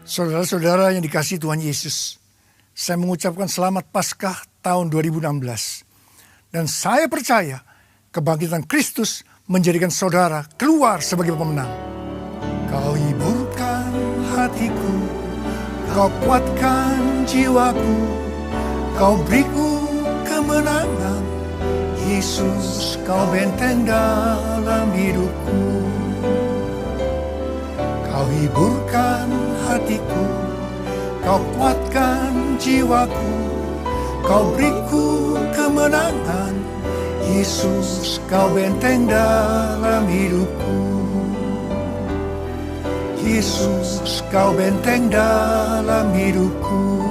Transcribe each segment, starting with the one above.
Saudara-saudara yang dikasihi Tuhan Yesus, saya mengucapkan selamat Paskah tahun 2016. Dan saya percaya kebangkitan Kristus menjadikan saudara keluar sebagai pemenang. Kau hiburkan hatiku, kau kuatkan jiwaku, kau beriku kemenangan. Yesus, kau benteng dalam hidupku. Kau hiburkan hatiku, kau kuatkan jiwaku, kau beriku kemenangan. Yesus, kau benteng dalam hidupku. Yesus, kau benteng dalam hidupku.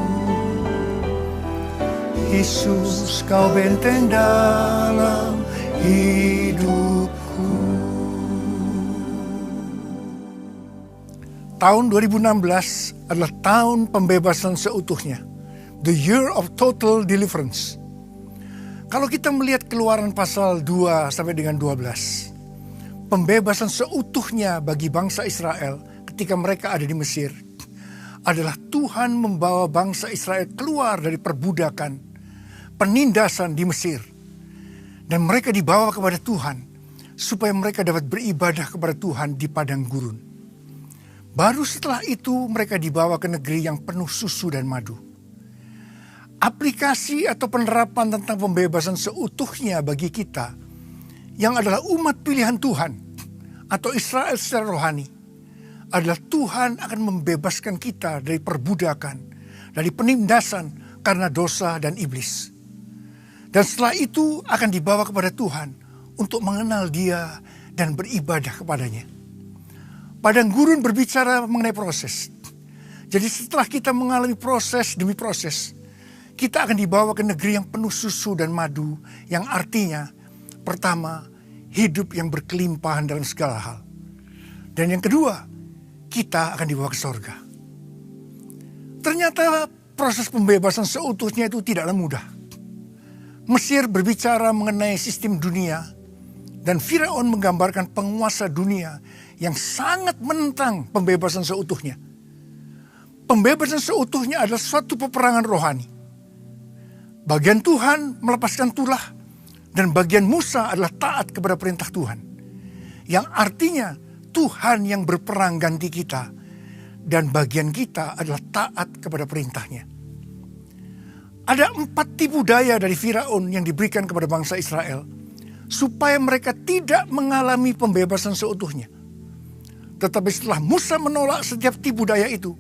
Yesus, kau benteng dalam hidupku. Tahun 2016 adalah tahun pembebasan seutuhnya. The year of total deliverance. Kalau kita melihat Keluaran pasal 2 sampai dengan 12, pembebasan seutuhnya bagi bangsa Israel ketika mereka ada di Mesir adalah Tuhan membawa bangsa Israel keluar dari perbudakan, penindasan di Mesir. Dan mereka dibawa kepada Tuhan supaya mereka dapat beribadah kepada Tuhan di padang gurun. Baru setelah itu mereka dibawa ke negeri yang penuh susu dan madu. Aplikasi atau penerapan tentang pembebasan seutuhnya bagi kita yang adalah umat pilihan Tuhan atau Israel secara rohani adalah Tuhan akan membebaskan kita dari perbudakan, dari penindasan karena dosa dan iblis. Dan setelah itu akan dibawa kepada Tuhan untuk mengenal Dia dan beribadah kepadanya. Padang gurun berbicara mengenai proses. Jadi setelah kita mengalami proses demi proses, kita akan dibawa ke negeri yang penuh susu dan madu, yang artinya pertama, hidup yang berkelimpahan dalam segala hal. Dan yang kedua, kita akan dibawa ke sorga. Ternyata proses pembebasan seutuhnya itu tidaklah mudah. Mesir berbicara mengenai sistem dunia, dan Firaun menggambarkan penguasa dunia yang sangat menentang pembebasan seutuhnya. Pembebasan seutuhnya adalah suatu peperangan rohani. Bagian Tuhan melepaskan tulah, dan bagian Musa adalah taat kepada perintah Tuhan. Yang artinya Tuhan yang berperang ganti kita, dan bagian kita adalah taat kepada perintahnya. Ada 4 tipu daya dari Firaun yang diberikan kepada bangsa Israel, supaya mereka tidak mengalami pembebasan seutuhnya. Tetapi setelah Musa menolak setiap tipu daya itu,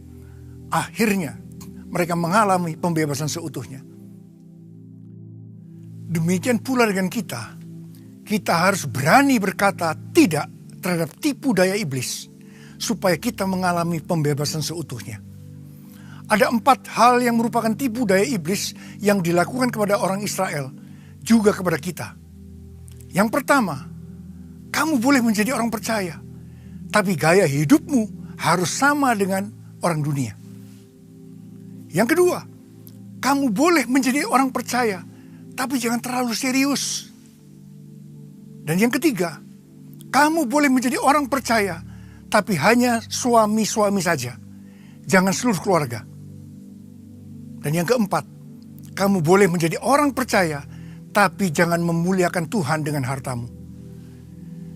akhirnya mereka mengalami pembebasan seutuhnya. Demikian pula dengan kita. Kita harus berani berkata tidak terhadap tipu daya iblis, supaya kita mengalami pembebasan seutuhnya. Ada 4 hal yang merupakan tipu daya iblis yang dilakukan kepada orang Israel, juga kepada kita. Yang pertama, kamu boleh menjadi orang percaya, tapi gaya hidupmu harus sama dengan orang dunia. Yang kedua, kamu boleh menjadi orang percaya, tapi jangan terlalu serius. Dan yang ketiga, kamu boleh menjadi orang percaya, tapi hanya suami-suami saja. Jangan seluruh keluarga. Dan yang keempat, kamu boleh menjadi orang percaya, tapi jangan memuliakan Tuhan dengan hartamu.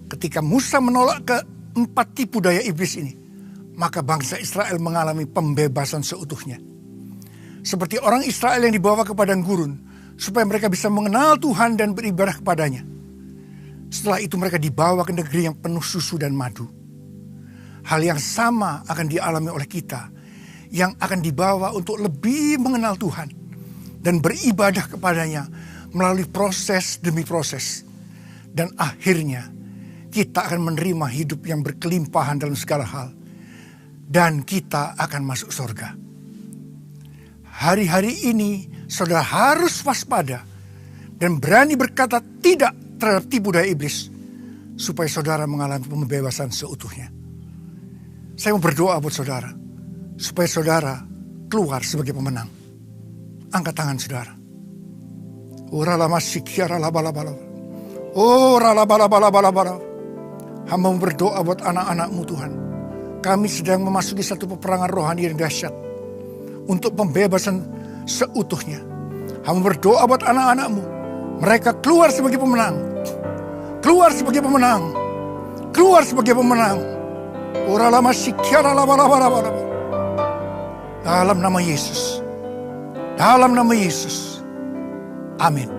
Ketika Musa menolak ke-4 tipu daya iblis ini, maka bangsa Israel mengalami pembebasan seutuhnya. Seperti orang Israel yang dibawa ke padang gurun, supaya mereka bisa mengenal Tuhan dan beribadah kepadanya. Setelah itu mereka dibawa ke negeri yang penuh susu dan madu. Hal yang sama akan dialami oleh kita, yang akan dibawa untuk lebih mengenal Tuhan dan beribadah kepadanya melalui proses demi proses. Dan akhirnya kita akan menerima hidup yang berkelimpahan dalam segala hal. Dan kita akan masuk surga. Hari-hari ini saudara harus waspada dan berani berkata tidak terhadap tipu daya iblis, supaya saudara mengalami pembebasan seutuhnya. Saya mau berdoa buat saudara, supaya saudara keluar sebagai pemenang. Angkat tangan saudara. Hamba berdoa buat anak-anak-Mu Tuhan. kami sedang memasuki satu peperangan rohani yang dahsyat untuk pembebasan seutuhnya. Hamba berdoa buat anak-anak-Mu. Mereka keluar sebagai pemenang. Keluar sebagai pemenang. Keluar sebagai pemenang. Dalam nama Yesus. Dalam nama Yesus. Amin.